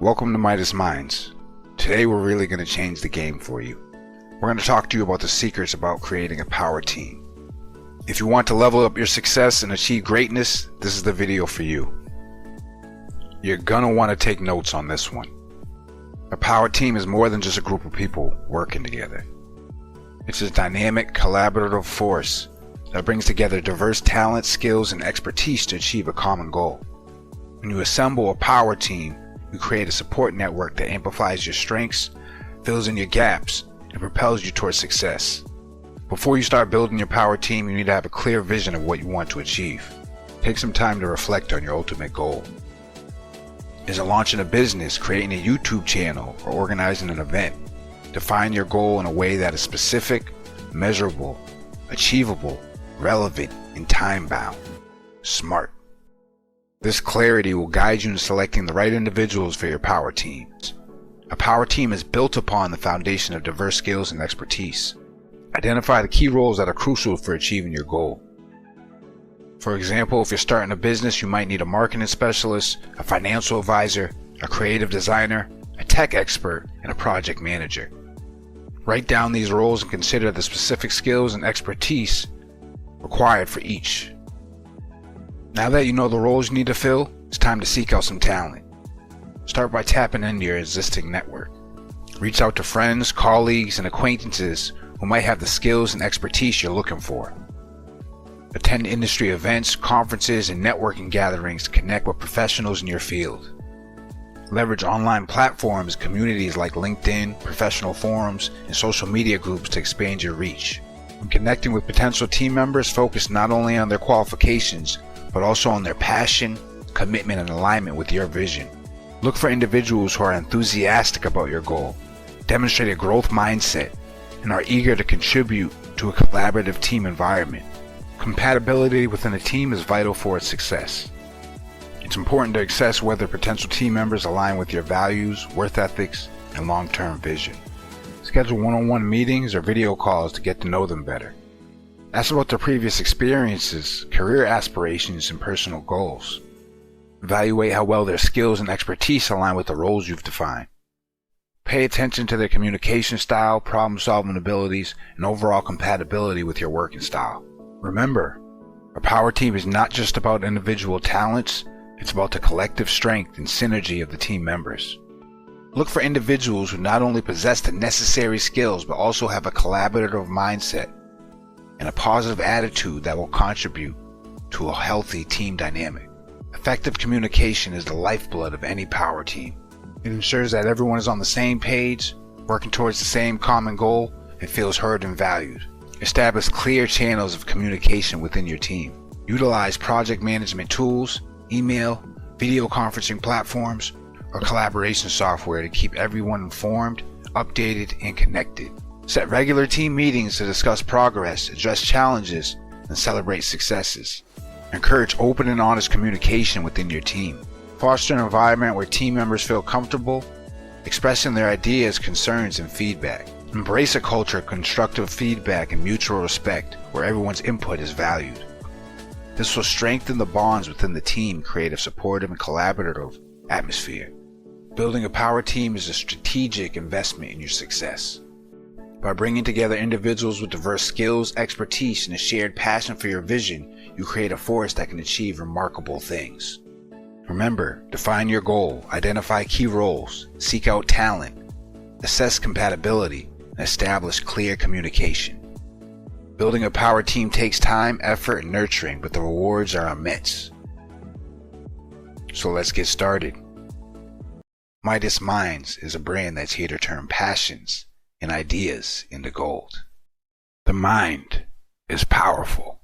Welcome to Midas Minds. Today we're really going to change the game for you. We're going to talk to you about the secrets about creating a power team. If you want to level up your success and achieve greatness, this is the video for you. You're going to want to take notes on this one. A power team is more than just a group of people working together. It's a dynamic, collaborative force that brings together diverse talents, skills, and expertise to achieve a common goal. When you assemble a power team, you create a support network that amplifies your strengths, fills in your gaps, and propels you towards success. Before you start building your power team, you need to have a clear vision of what you want to achieve. Take some time to reflect on your ultimate goal. Is it launching a business, creating a YouTube channel, or organizing an event? Define your goal in a way that is specific, measurable, achievable, relevant, and time-bound. Smart. This clarity will guide you in selecting the right individuals for your power teams. A power team is built upon the foundation of diverse skills and expertise. Identify the key roles that are crucial for achieving your goal. For example, if you're starting a business, you might need a marketing specialist, a financial advisor, a creative designer, a tech expert, and a project manager. Write down these roles and consider the specific skills and expertise required for each. Now that you know the roles you need to fill, it's time to seek out some talent. Start by tapping into your existing network. Reach out to friends, colleagues, and acquaintances who might have the skills and expertise you're looking for. Attend industry events, conferences, and networking gatherings to connect with professionals in your field. Leverage online platforms, communities like LinkedIn, professional forums, and social media groups to expand your reach. When connecting with potential team members, focus not only on their qualifications, but also on their passion, commitment, and alignment with your vision. Look for individuals who are enthusiastic about your goal, demonstrate a growth mindset, and are eager to contribute to a collaborative team environment. Compatibility within a team is vital for its success. It's important to assess whether potential team members align with your values, work ethics, and long-term vision. Schedule one-on-one meetings or video calls to get to know them better. Ask about their previous experiences, career aspirations, and personal goals. Evaluate how well their skills and expertise align with the roles you've defined. Pay attention to their communication style, problem-solving abilities, and overall compatibility with your working style. Remember, a power team is not just about individual talents, it's about the collective strength and synergy of the team members. Look for individuals who not only possess the necessary skills but also have a collaborative mindset and a positive attitude that will contribute to a healthy team dynamic. Effective communication is the lifeblood of any power team. It ensures that everyone is on the same page, working towards the same common goal, and feels heard and valued. Establish clear channels of communication within your team. Utilize project management tools, email, video conferencing platforms, or collaboration software to keep everyone informed, updated, and connected. Set regular team meetings to discuss progress, address challenges, and celebrate successes. Encourage open and honest communication within your team. Foster an environment where team members feel comfortable expressing their ideas, concerns, and feedback. Embrace a culture of constructive feedback and mutual respect where everyone's input is valued. This will strengthen the bonds within the team, create a supportive and collaborative atmosphere. Building a power team is a strategic investment in your success. By bringing together individuals with diverse skills, expertise, and a shared passion for your vision, you create a force that can achieve remarkable things. Remember, define your goal, identify key roles, seek out talent, assess compatibility, and establish clear communication. Building a power team takes time, effort, and nurturing, but the rewards are immense. So let's get started. Midas Minds is a brand that's here to turn passions and ideas into gold. The mind is powerful.